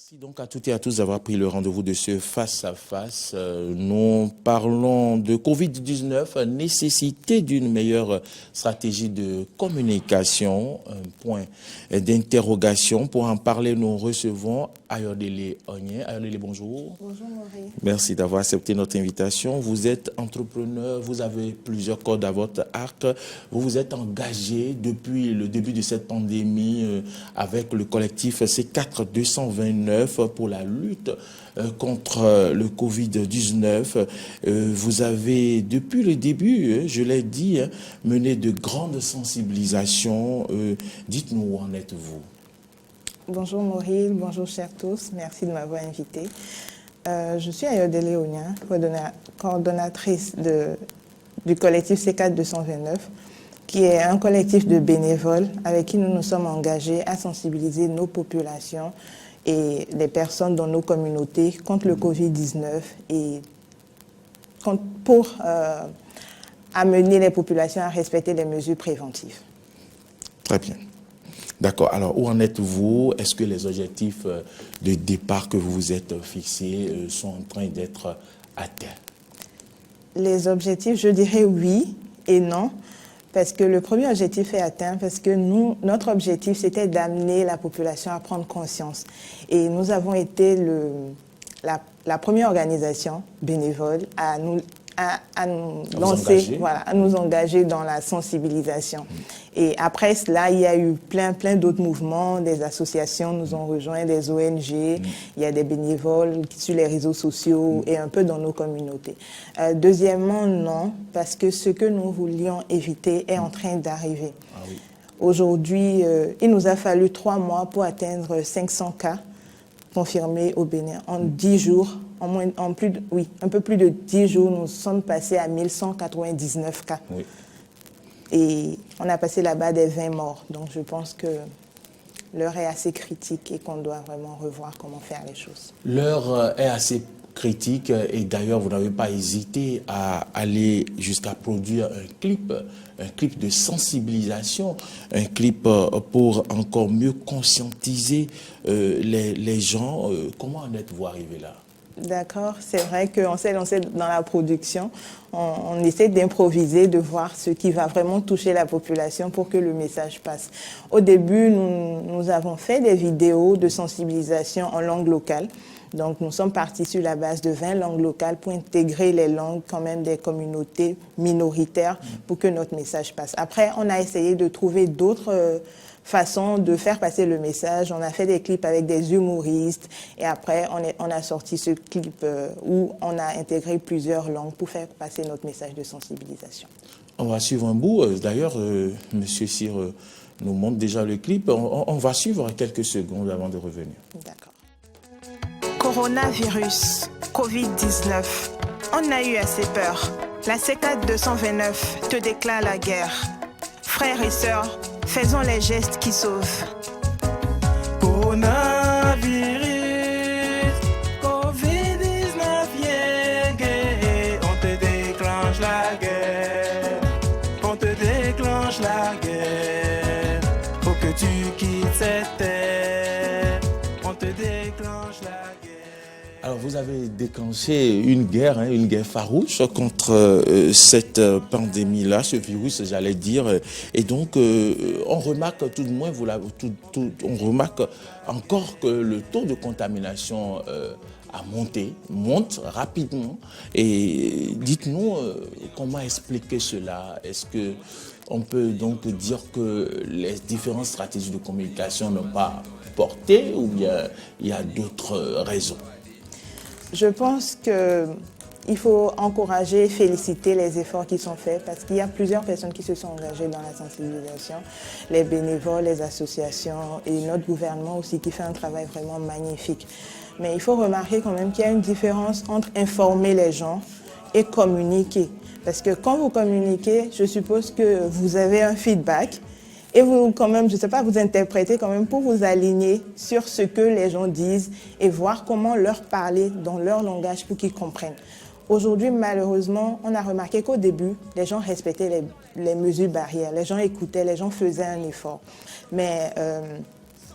Merci donc à toutes et à tous d'avoir pris le rendez-vous de ce face-à-face. Nous parlons de Covid-19, nécessité d'une meilleure stratégie de communication, un point d'interrogation. Pour en parler, nous recevons Ayodele Onye. Ayodele, bonjour. Bonjour Maurice. Merci d'avoir accepté notre invitation. Vous êtes entrepreneur, vous avez plusieurs cordes à votre arc. Vous vous êtes engagé depuis le début de cette pandémie avec le collectif C4 229 pour la lutte contre le Covid-19. Vous avez, depuis le début, je l'ai dit, mené de grandes sensibilisations. Dites-nous où en êtes-vous? Bonjour Maurice, bonjour chers tous, merci de m'avoir invité. Je suis Ayodele Onye, coordonnatrice du collectif C4 229, qui est un collectif de bénévoles avec qui nous nous sommes engagés à sensibiliser nos populations et les personnes dans nos communautés contre le Covid-19 et pour amener les populations à respecter les mesures préventives. Très bien. D'accord. Alors, où en êtes-vous? Est-ce que les objectifs de départ que vous vous êtes fixés sont en train d'être atteints? Les objectifs, je dirais oui et non, parce que le premier objectif est atteint, parce que notre objectif, c'était d'amener la population à prendre conscience. Et nous avons été la première organisation bénévole à nous engager dans la sensibilisation. Et après cela, il y a eu plein d'autres mouvements, des associations nous ont rejoints, des ONG, il y a des bénévoles sur les réseaux sociaux et un peu dans nos communautés. Deuxièmement, non, parce que ce que nous voulions éviter est en train d'arriver. Ah oui. Aujourd'hui, il nous a fallu 3 mois pour atteindre 500 cas confirmés au Bénin en 10 jours. Un peu plus de 10 jours, nous sommes passés à 1199 cas. Oui. Et on a passé la barre des 20 morts. Donc je pense que l'heure est assez critique et qu'on doit vraiment revoir comment faire les choses. L'heure est assez critique et d'ailleurs vous n'avez pas hésité à aller jusqu'à produire un clip de sensibilisation, un clip pour encore mieux conscientiser les gens. Comment en êtes-vous arrivé là? D'accord, c'est vrai qu'on s'est lancé dans la production. On essaie d'improviser, de voir ce qui va vraiment toucher la population pour que le message passe. Au début, nous avons fait des vidéos de sensibilisation en langue locale. Donc, nous sommes partis sur la base de 20 langues locales pour intégrer les langues quand même des communautés minoritaires pour que notre message passe. Après, on a essayé de trouver d'autres façon de faire passer le message. On a fait des clips avec des humoristes et après on a sorti ce clip où on a intégré plusieurs langues pour faire passer notre message de sensibilisation. On va suivre un bout. D'ailleurs, Monsieur Cyr nous montre déjà le clip. On va suivre quelques secondes avant de revenir. D'accord. Coronavirus, Covid-19. On a eu assez peur. La C4 229 te déclare la guerre. Frères et sœurs, faisons les gestes qui sauvent. Coronavirus, Covid-19, yeah, on te déclenche la guerre. On te déclenche la guerre. Faut que tu quittes cette terre. On te déclenche la guerre. Alors, vous avez déclenché une guerre farouche contre cette pandémie-là, ce virus, j'allais dire. Et donc, on remarque tout de moins, on remarque encore que le taux de contamination monte rapidement. Et dites-nous comment expliquer cela. Est-ce que on peut donc dire que les différentes stratégies de communication n'ont pas porté ou bien il y a d'autres raisons? Je pense qu'il faut encourager et féliciter les efforts qui sont faits parce qu'il y a plusieurs personnes qui se sont engagées dans la sensibilisation, les bénévoles, les associations et notre gouvernement aussi qui fait un travail vraiment magnifique. Mais il faut remarquer quand même qu'il y a une différence entre informer les gens et communiquer. Parce que quand vous communiquez, je suppose que vous avez un feedback et vous, quand même, je ne sais pas, vous interprétez quand même pour vous aligner sur ce que les gens disent et voir comment leur parler dans leur langage pour qu'ils comprennent. Aujourd'hui, malheureusement, on a remarqué qu'au début, les gens respectaient les mesures barrières, les gens écoutaient, les gens faisaient un effort. Mais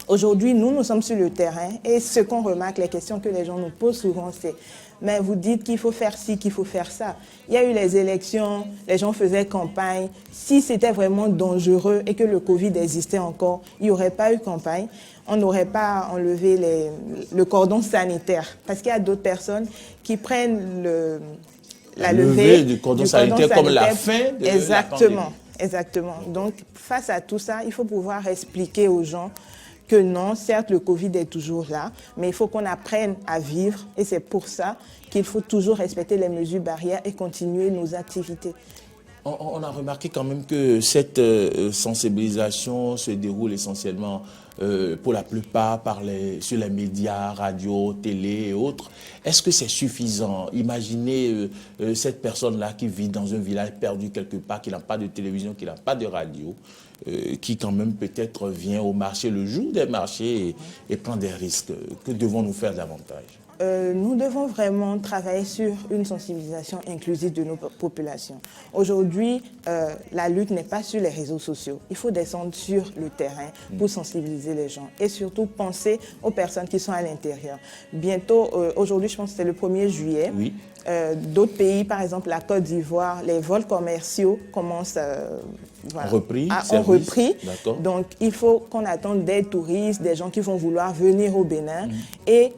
Aujourd'hui, nous sommes sur le terrain et ce qu'on remarque, les questions que les gens nous posent souvent, c'est « mais vous dites qu'il faut faire ci, qu'il faut faire ça ». Il y a eu les élections, les gens faisaient campagne. Si c'était vraiment dangereux et que le Covid existait encore, il n'y aurait pas eu campagne. On n'aurait pas enlevé le cordon sanitaire. Parce qu'il y a d'autres personnes qui prennent la levée du cordon sanitaire comme la fin de la pandémie. Exactement. Donc, face à tout ça, il faut pouvoir expliquer aux gens que non, certes, le Covid est toujours là, mais il faut qu'on apprenne à vivre. Et c'est pour ça qu'il faut toujours respecter les mesures barrières et continuer nos activités. On a remarqué quand même que cette sensibilisation se déroule essentiellement, pour la plupart, sur les médias, radio, télé et autres. Est-ce que c'est suffisant? Imaginez cette personne-là qui vit dans un village perdu quelque part, qui n'a pas de télévision, qui n'a pas de radio, qui quand même peut-être vient au marché le jour des marchés et prend des risques. Que devons-nous faire davantage? Nous devons vraiment travailler sur une sensibilisation inclusive de nos populations. Aujourd'hui, la lutte n'est pas sur les réseaux sociaux. Il faut descendre sur le terrain pour sensibiliser les gens et surtout penser aux personnes qui sont à l'intérieur. Bientôt, aujourd'hui, je pense que c'est le 1er juillet, oui. D'autres pays, par exemple la Côte d'Ivoire, les vols commerciaux commencent ont repris. Donc, il faut qu'on attende des touristes, des gens qui vont vouloir venir au Bénin et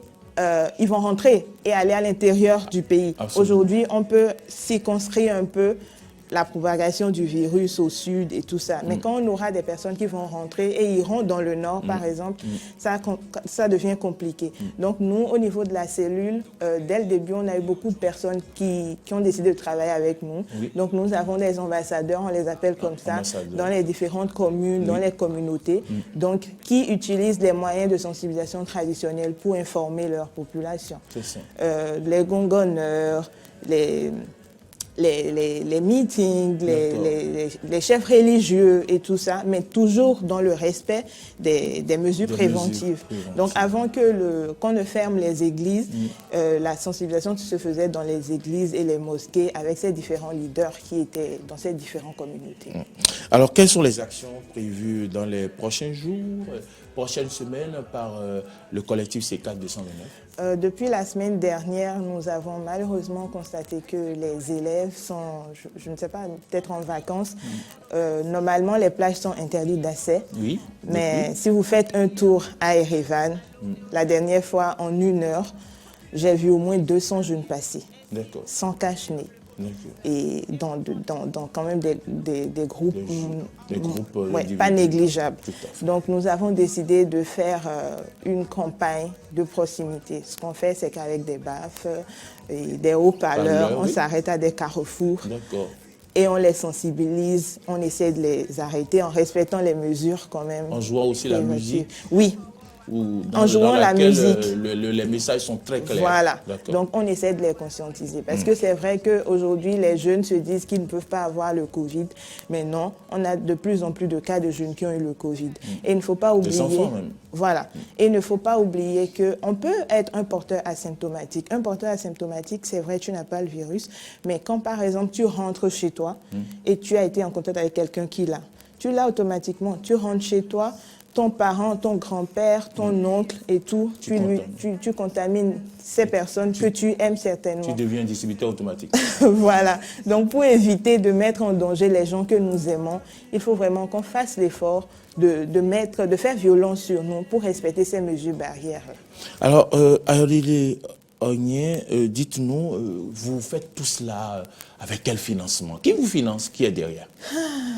ils vont rentrer et aller à l'intérieur du pays. Aujourd'hui, on peut circonscrire un peu la propagation du virus au sud et tout ça. Mais quand on aura des personnes qui vont rentrer et iront dans le nord, par exemple, ça devient compliqué. Donc nous, au niveau de la cellule, dès le début, on a eu beaucoup de personnes qui ont décidé de travailler avec nous. Oui. Donc nous avons des ambassadeurs, on les appelle comme ça, dans les différentes communes, dans les communautés, donc qui utilisent les moyens de sensibilisation traditionnels pour informer leur population. C'est ça. Les gongonneurs, les meetings, les chefs religieux et tout ça, mais toujours dans le respect des mesures préventives. Donc avant qu'on ne ferme les églises, la sensibilisation se faisait dans les églises et les mosquées avec ces différents leaders qui étaient dans ces différentes communautés. Alors quelles sont les actions prévues dans les prochains jours, prochaines semaines par le collectif C4 229? Depuis la semaine dernière, nous avons malheureusement constaté que les élèves sont, je ne sais pas, peut-être en vacances. Normalement, les plages sont interdites d'accès. Oui. Mais si vous faites un tour à Erevan, la dernière fois, en 1 heure, j'ai vu au moins 200 jeunes passer. D'accord. Sans cache-nez. Et dans quand même des groupes, pas négligeables. Donc nous avons décidé de faire une campagne de proximité. Ce qu'on fait, c'est qu'avec des baffes et des haut-parleurs, on s'arrête à des carrefours. Et on les sensibilise, on essaie de les arrêter en respectant les mesures quand même. En jouant aussi la musique? Oui. En jouant la musique. Les messages sont très clairs. Voilà. Donc, on essaie de les conscientiser. Parce que c'est vrai qu'aujourd'hui, les jeunes se disent qu'ils ne peuvent pas avoir le Covid. Mais non, on a de plus en plus de cas de jeunes qui ont eu le Covid. Et il ne faut pas oublier... Des enfants même. Voilà. Et il ne faut pas oublier qu'on peut être un porteur asymptomatique. Un porteur asymptomatique, c'est vrai, tu n'as pas le virus. Mais quand, par exemple, tu rentres chez toi et tu as été en contact avec quelqu'un qui l'a, tu l'as automatiquement. Tu rentres chez toi, ton parent, ton grand-père, ton oncle et tout, tu contamines ces personnes que tu aimes certainement. Tu deviens un distributeur automatique. Voilà. Donc, pour éviter de mettre en danger les gens que nous aimons, il faut vraiment qu'on fasse l'effort de faire violence sur nous pour respecter ces mesures barrières. Alors, Ayorile Ogné, dites-nous, vous faites tout cela avec quel financement? Qui vous finance? Qui est derrière?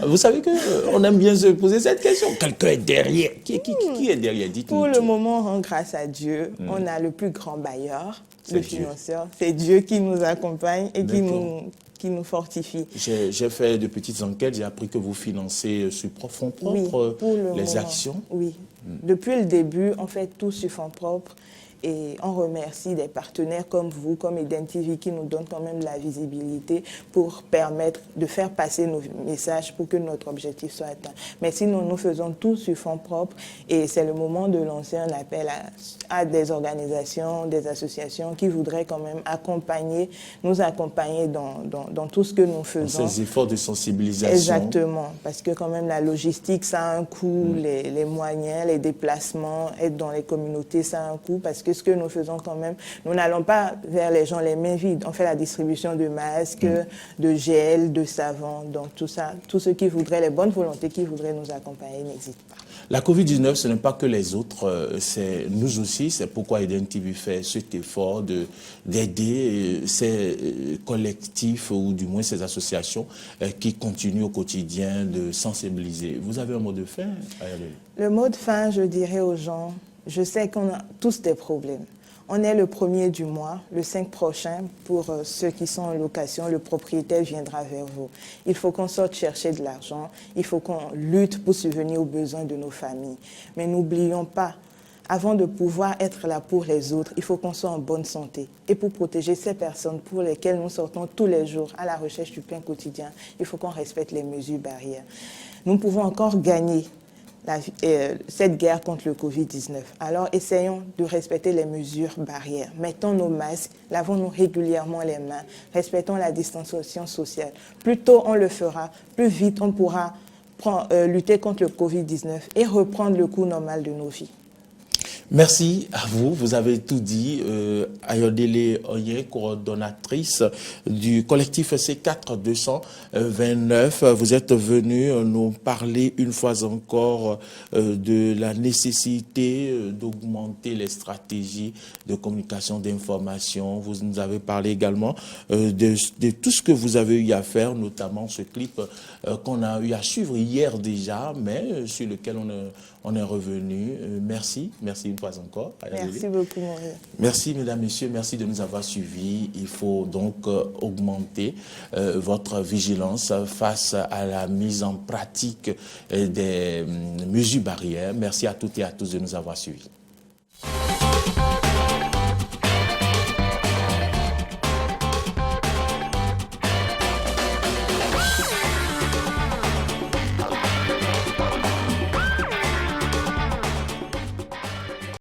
Vous savez qu'on aime bien se poser cette question. Quelqu'un est derrière. Qui est derrière? Dites-nous. Pour le moment, on rend grâce à Dieu. On a le plus grand bailleur, le financeur. C'est Dieu qui nous accompagne et qui nous fortifie. J'ai fait de petites enquêtes. J'ai appris que vous financez sur fonds propres les actions. Oui. Depuis le début, on fait tout sur fonds propres. Et on remercie des partenaires comme vous, comme Eden TV, qui nous donnent quand même de la visibilité pour permettre de faire passer nos messages pour que notre objectif soit atteint. Mais sinon, nous faisons tout sur fonds propres et c'est le moment de lancer un appel à des organisations, des associations qui voudraient quand même nous accompagner dans tout ce que nous faisons. Dans ces efforts de sensibilisation. Exactement, parce que quand même la logistique, ça a un coût, les moyens, les déplacements, être dans les communautés, ça a un coût parce que ce que nous faisons quand même, nous n'allons pas vers les gens les mains vides. On fait la distribution de masques, de gel, de savon, donc tout ça, tous ceux qui voudraient, les bonnes volontés qui voudraient nous accompagner, n'hésitent pas. La Covid-19, ce n'est pas que les autres, c'est nous aussi. C'est pourquoi Eden TV fait cet effort d'aider ces collectifs ou du moins ces associations qui continuent au quotidien de sensibiliser. Vous avez un mot de fin, Ayodele? Le mot de fin, je dirais aux gens, je sais qu'on a tous des problèmes. On est le 1er du mois, le 5 prochain, pour ceux qui sont en location, le propriétaire viendra vers vous. Il faut qu'on sorte chercher de l'argent, il faut qu'on lutte pour subvenir aux besoins de nos familles. Mais n'oublions pas, avant de pouvoir être là pour les autres, il faut qu'on soit en bonne santé. Et pour protéger ces personnes pour lesquelles nous sortons tous les jours à la recherche du pain quotidien, il faut qu'on respecte les mesures barrières. Nous pouvons encore gagner cette guerre contre le Covid-19. Alors, essayons de respecter les mesures barrières. Mettons nos masques, lavons-nous régulièrement les mains, respectons la distanciation sociale. Plus tôt on le fera, plus vite on pourra lutter contre le Covid-19 et reprendre le cours normal de nos vies. Merci à vous, vous avez tout dit. Ayodele Oye, coordonnatrice du collectif C4 229, vous êtes venue nous parler une fois encore de la nécessité d'augmenter les stratégies de communication d'information. Vous nous avez parlé également de tout ce que vous avez eu à faire, notamment ce clip qu'on a eu à suivre hier déjà, mais sur lequel on est revenu. Merci une fois encore. Merci beaucoup, Maurice. Merci, mesdames, messieurs, merci de nous avoir suivis. Il faut donc augmenter votre vigilance face à la mise en pratique des mesures barrières. Merci à toutes et à tous de nous avoir suivis.